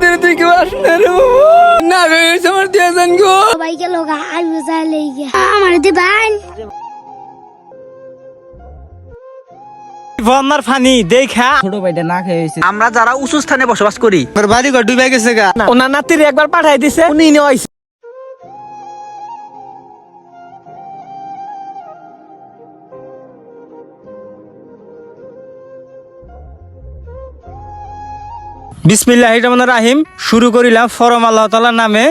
দিদি তুই কি আসলে রে না গেছে আমার দিয়ে যান গো ভাই গেল গা আইবো যাইলে গিয়া আমার দিবান বন্যার পানি দেখা ছোট ভাইটা না খেয়ে হয়েছে। আমরা যারা উঁচু স্থানে বসবাস করি আমার বাড়ি ঘর ডুবে গেছে গা। ওনার নাতির একবার পাঠাই দিছে উনি নিয়ে আইছে। বিসমিল্লাহির রহমানির রহিম। শুরু করিলাম ফরম আল্লাহ তাআলার নামে।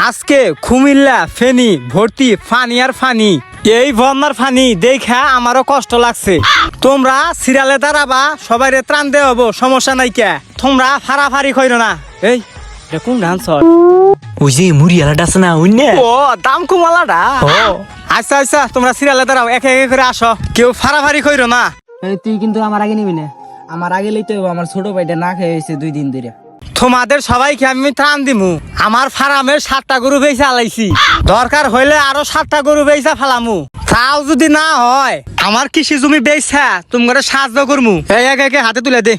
আজকে কুমিল্লা ফেনী ভর্তি ফানি আর ফানি। এই বন্যার ফানি দেখা আমারও কষ্ট লাগছে। তোমরা সিরিয়ালে দাঁড়াবা, সবাই ত্রাণ দেওয়া হবো, সমস্যা নাই কে। তোমরা ফাড়াফাড়ি কইরো না। এই এটা কোন ডান্স? ওই যে মুড়িয়ালাটা আছে না ওই না ও দাম কুমালাডা। আচ্ছা আচ্ছা তোমরা সিরিয়ালে দাঁড়াও, একে একে করে আসো, কেউ ফাড়াফাড়ি কইরো না। তুই কিন্তু আমার আগে নিবি না, আমার আগে লইতে হবে। আমার ছোট ভাইটা না খেয়ে হয়েছে 2 দিন ধরে। তোমাদের সবাইকে আমি ত্রাণ দিমু। আমার ফার্মের 7টা গরু বেচা আলাইছি, দরকার হইলে আরো 7টা গরু বেচা ফালামু। তাও যদি না হয় আমার কৃষি জমি বেচা তোমার সাহায্য করমু। এই একে একে হাতে তুলে দে।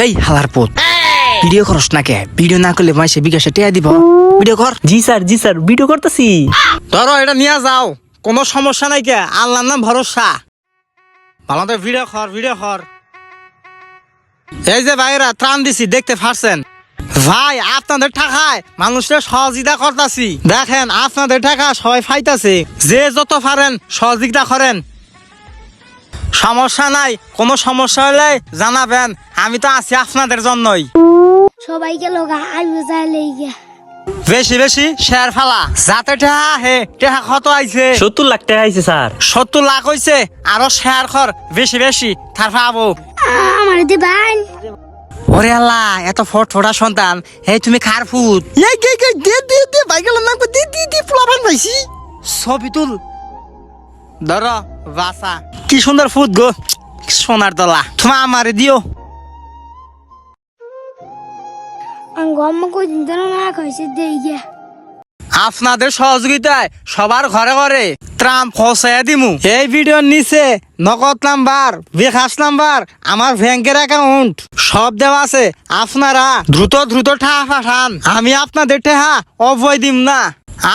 এই হালার পুত ভিডিও করস না কে? ভিডিও না করলে মাসে বিকাশে টেয়া দিব। ভিডিও কর। জি স্যার ভিডিও করতেছি। ধরো এটা নিয়ে যাও, কোনো সমস্যা নাই কে, আল্লাহর নাম ভরসা। ভালো তো ভিডিও কর। এই যে ভাইরা ত্রাণ দিছি, দেখতে পারছেন ভাই? আপনাদের টাকায় মানুষের সহযোগিতা করতেছি। দেখেন আপনাদের টাকা সবাই পাইতাছে। যে যত পারেন সহযোগিতা করেন, সমস্যা নাই। কোনো সমস্যা হলে জানাবেন, আমি তো আছি আপনাদের জন্যই। সবাই গেল গা আইবো যাইলে গিয়া বেশি বেশি শেয়ার ফালা, যাতে টেহা হে টেহা কত আইছে? 70 লাখ টাকা আইছে স্যার। 70 লাখ হইছে, আরো শেয়ার কর বেশি বেশি, তার পাবো। আমার দিবান ওরে আল্লাহ, এত ফটফটা সন্তান। এই তুমি কার ফুট? ছবি তুল। ধরো বাসা, কি সুন্দর ফুট গো, সোনার দলা। তুমি আমারে দিও। আঙ্গ আম্মা কইদিন ধরে না খাইছে দেই গিয়া আপনাদের সহযোগিতায় সবার ঘরে ঘরে ত্রাণ পৌঁছায় দিমু। এই ভিডিওর নিচে নগদ নাম্বার, বিকাশ নাম্বার, আমার ব্যাংকের অ্যাকাউন্ট সব দেওয়া আছে। আপনারা দ্রুত টাকা পাঠান, আমি আপনাদের টাকা অবয় দিম না।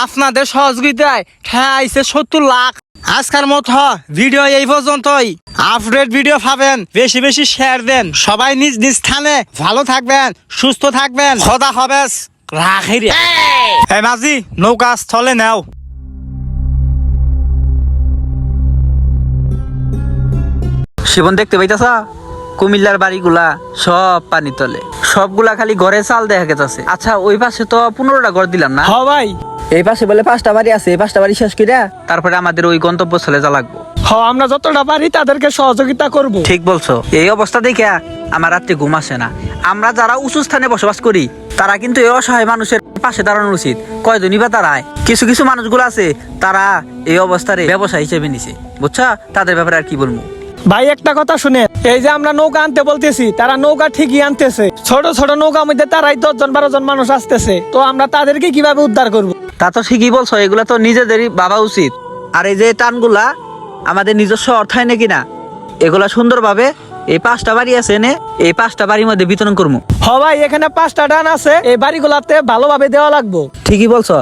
আপনাদের সহযোগিতায় টাকা আইছে 70 লাখ। আজকের মতো ভিডিও এই পর্যন্তই। আপডেট ভিডিও পাবেন, বেশি বেশি শেয়ার দেন। সবাই নিজ নিজ স্থানে ভালো থাকবেন, সুস্থ থাকবেন। খোদা হাফেজ। রাখি রে। এই মাঝি, নৌকা স্থলে নাও। শিবন দেখতে পাইতাছা? কুমিল্লার বাড়িগুলা সব পানি তলে, সবগুলা খালি ঘরে চাল দেখা গেছে। আচ্ছা ওই পাশে তো 15টা ঘর দিলাম না? হ ভাই, এই পাশে বলে 5টা বাড়ি আছে। এই 5টা বাড়ি শেষ কইরা তারপরে আমাদের ওই গন্তব্যস্থলে যা লাগবো। আমরা যতটা পারি তাদেরকে সহযোগিতা করব। ঠিক বলছো। এই অবস্থা দেখে আমার রাত্রে ঘুম আসে না। আমরা যারা উঁচু স্থানে বসবাস করি তারা কিন্তু এই অসহায় মানুষের পাশে দাঁড়ানো উচিত। কয়জনই বা দাঁড়ায়? কিছু মানুষগুলো আছে তারা এই অবস্থারে ব্যবসা হিসেবে নিছে, বুঝছা? তাদের ব্যাপারে আর কি বলবো। ভাই একটা কথা শুনে, এই যে আমরা নৌকা আনতে বলতেছি, তারা নৌকা ঠিকই আনতেছে। ছোট ছোট নৌকার মধ্যে তারাই 10-12 জন মানুষ আসতেছে। তো আমরা তাদেরকে কিভাবে উদ্ধার করব? তা তো ঠিকই বলছো, এগুলা তো নিজেদেরই ভাবা উচিত। আর এই যে টানগুলা আমাদের নিজস্ব অর্থায় নাকি না, এগুলা সুন্দরভাবে এই 5টা বাড়ি আছে এনে এই 5টা বাড়ির মধ্যে বিতরণ করবো। ভাই এখানে 5টা টান আছে, এই বাড়িগুলাতে ভালোভাবে দেওয়া লাগবে। ঠিকই বলছো।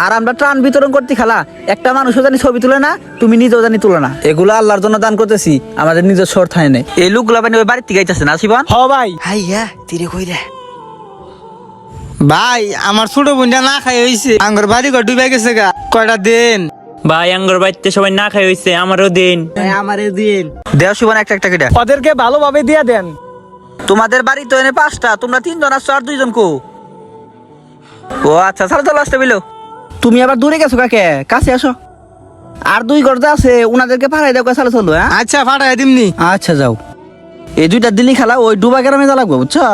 আর আমরা ত্রাণ বিতরণ করতে খালা একটা মানুষও জানি ছবি তুলে না, তুমি নিজেও জানি তুলে না। এগুলো আল্লাহর জন্য দান করতেছি, আমাদের নিজস্ব অর্থায় নেই। এই লোকগুলা মানে ওই বাড়ির থেকে আইতাছে না শিবন? ভাই হাইয়া তিরে কই রে ভাই আমার ছোট বোনটা না খাই হইছে, আঙ্গর বাড়ি ঘর ডুবে গেছে গা। কয়টা দিন ভাই আঙ্গুর বাড়িতে সবাই না খাই হইছে, আমারও দিন। আমারে দিন, দেও শিবন একটা কেটে। ওদেরকে ভালোভাবে দিয়ে দেন। তোমাদের বাড়ি তো এনে 5টা, তোমরা 3 জন আসছো আর 2 জন কো? ও আচ্ছা, চলো আসতে বিলো। তুমি আবার দূরে গেছো কাকে? কাছে আসো। আর 2 ঘর যা আছে উনাদেরকে পাঠাই দাও, চলো। হ্যাঁ আচ্ছা পাঠাই দিমনি। আচ্ছা যাও। এই 2টা দিনই খেলা ওই ডুবা গ্রামে যা লাগবে, বুঝছো?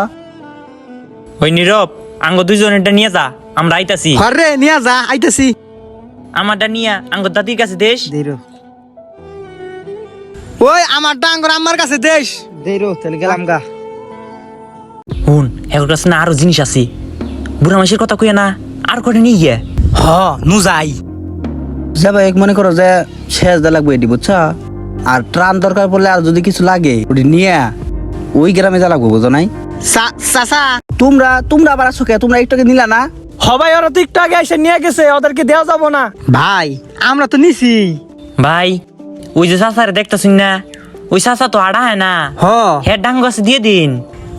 ওই নীরব, আঙ্গ 2 জনেরটা নিয়ে যা, আমরা আইতাছি। ঘরে নিয়ে যা, আইতাছি। আমারটা নিয়ে আঙ্গ দাদির কাছে দেশ। ওই আমার ডাঙ্গর আমার কাছে দেশ। তাহলে গেলাম গা। হুন, এর কাছে না আরো জিনিস আছে। বুড়া মাসের কথা কইয়া না, আর করে নিয়ে গিয়ে। নু যাই যাবে। এক মনে করো যে শেষ দা লাগবে এটি, বুঝছো? আর ত্রাণ দরকার পড়লে আর যদি কিছু লাগে ওটি নিয়ে ওই গ্রামে যা লাগবে, বুঝো নাই? চাচা তোমরা আবার আসো কে? তোমরা একটু আগে নিলা না? সবাই ওরা তো একটু আগে এসে নিয়ে গেছে, ওদেরকে দেওয়া যাবো না। ভাই আমরা তো নিছি। ভাই ওই যে চাচারে দেখতেছুন না, ওই চাচা তো আড়া হয় না, হ হের ডাঙ্গ গাছে দিয়ে দিন।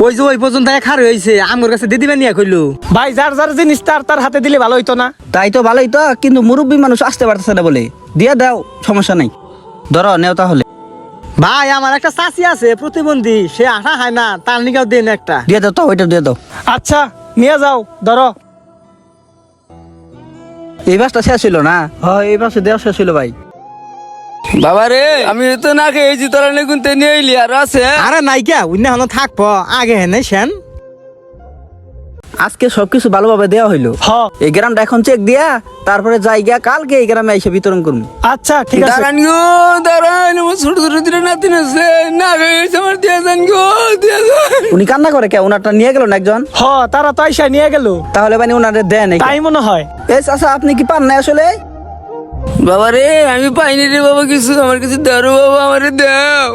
ওই যে ওই পর্যন্ত খার হয়েছে আমার কাছে দিয়ে দিবেন নিয়ে কইলো। ভাই যার যার জিনিস তার হাতে দিলে ভালো হইতো না? তাই তো ভালোই তো, কিন্তু মুরব্বী মানুষ আসতে পারতেছে না বলে দিয়ে দাও, সমস্যা নাই। ধরো নেও তাহলে। ভাই আমার একটা চাচি আছে প্রতিবন্ধী, সে আঠা হয় না, তার নিকাও দেন একটা। দিয়ে দাও তো, ওইটা দিয়ে দাও। আচ্ছা নিয়ে যাও, ধরো। এই বাসটা শেষ হইলো না? হ্যাঁ এই বাসে দেওয়া শেষ হইলো ভাই। বাবা রে, আমি তো না খেয়েছি, তোরা নিয়ে নিয়ে এলি আর আছে। আরে নাইকা উন্না হন থাকবো আগে হেনে সেন। আজকে সবকিছু ভালোভাবে দেওয়া হইলো। হ এই গ্রামটা এখন চেক দিয়া তারপরে যাই গিয়া কালকে এই গ্রামে এসে বিতরণ করবো। আচ্ছা ঠিক আছে। দাঁড়ান গো, দাঁড়ান, আমার ছোট ছোট দিলে নাতিন আছে, না খেয়েছে, আমার দিয়ে যান গো, দিয়ে যান। উনি কান্না করে কে? ওনারটা নিয়ে গেল না একজন? হ তারা তো আইসা নিয়ে গেল, তাহলে মানে ওনারে দেন। তাই মনে হয়। এই চাচা আপনি কি পান না আসলে? বাবা রে, আমি পাইনি রে বাবা কিছু, আমার কিছু দাও বাবা, আমারে দাও।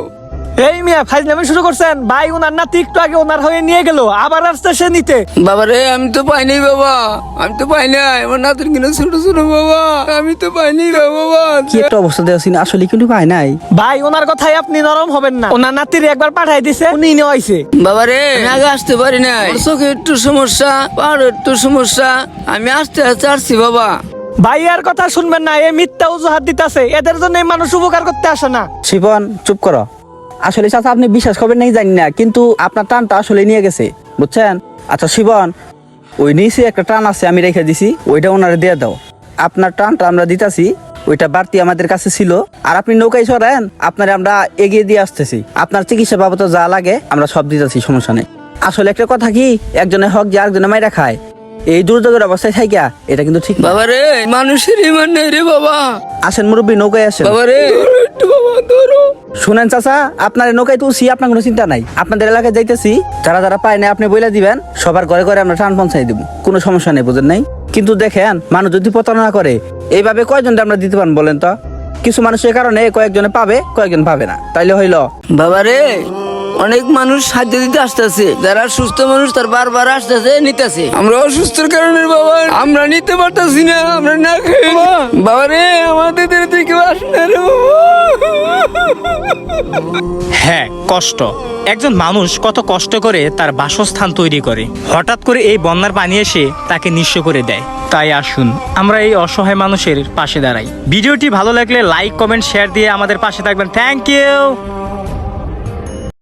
এই মিয়া ফাইজলামি শুরু করছেন? ভাই ওনার নাতি একটু আগে ওনার হয়ে নিয়ে গেল, আবার আসছে সে নিতে। বাবা রে, আমি তো পাইনি বাবা, আমি তো পাই নাই, আমার নাতির কিনা ছোট ছোট বাবা, আমি তো পাইনি রে বাবা। কি একটা অবস্থা দেওয়া ছিল, আসলে কিন্তু পাই নাই। ভাই ওনার কথাই আপনি নরম হবেন না, ওনার নাতির একবার পাঠাই দিছে, উনি নিয়ে আইছে। বাবা রে, আমি আগে আসতে পারি নাই, আমার চোখে একটু সমস্যা, পাহাড়ে একটু সমস্যা, আমি আসতে আসতে আসছি বাবা। ভাই আর কথা শুনবেন না, এ মিথ্যা অজুহাত দিতেছে, এদের জন্য এই মানুষ উপকার করতে আসে না। শিবন চুপ করো। আসলে চাচা আপনি বিশ্বাস করবেন নাই জানি না, কিন্তু আপনার টানটা আসলে নিয়ে গেছে, বুঝছেন? আচ্ছা শিবন, ওই নিচে একটা টান আছে আমি রেখে দিছি, ওইটা ওনারে দিয়ে দাও। আপনার টানটা আমরা দিতাছি, ওইটা বাড়তি আমাদের কাছে ছিল। আর আপনি নৌকায় সরেন, আপনারে আমরা এগিয়ে দিয়ে আসতেছি। আপনার চিকিৎসা বাবদ যা লাগে আমরা সব দিতেছি, সমস্যা নেই। আসলে একটা কথা কি, একজনের হক যে আরেকজনে মাইরা খায়, এই দুর্যোগের অবস্থায় থাইকা এটা কিন্তু ঠিক না। বাবা রে, মানুষের ইমান নেই রে বাবা। আসেন মুরব্বী, নৌকায় আসেন। বাবা রে, ধরো একটু বাবা, ধরো। শুনেন চাচা, আপনার এই নৌকায় তুলছি, আপনার কোনো চিন্তা নাই। আপনাদের এলাকায় যাইতেছি, যারা যারা পায় না আপনি বইলা দিবেন, সবার ঘরে ঘরে আমরা টান পৌঁছাই দিব, কোনো সমস্যা নেই, বুঝেন নাই? কিন্তু দেখেন মানুষ যদি প্রতারণা করে, এইভাবে কয়জনটা আমরা দিতে পারেন বলেন তো? কিছু মানুষের কারণে কয়েকজনে পাবে, কয়েকজন পাবে না, তাইলে হইল। বাবা রে, অনেক মানুষ সাহায্য দিতে আসতেছে, যারা সুস্থ মানুষ তার বারবার আসতেছে, নিতেছে। আমরা অসুস্থর কারণে বাবা আমরা নিতে পারতাছি না, আমরা না খেয়ে। বাবা রে, আমাদের থেকে আসে না রে বাবা। হ্যাঁ, কষ্ট। একজন মানুষ কত কষ্ট করে তার বাসস্থান তৈরি করে, হঠাৎ করে এই বন্যার পানি এসে তাকে নিঃস্ব করে দেয়। তাই আসুন আমরা এই অসহায় মানুষের পাশে দাঁড়াই। ভিডিওটি ভালো লাগলে লাইক কমেন্ট শেয়ার দিয়ে আমাদের পাশে থাকবেন। Thank you.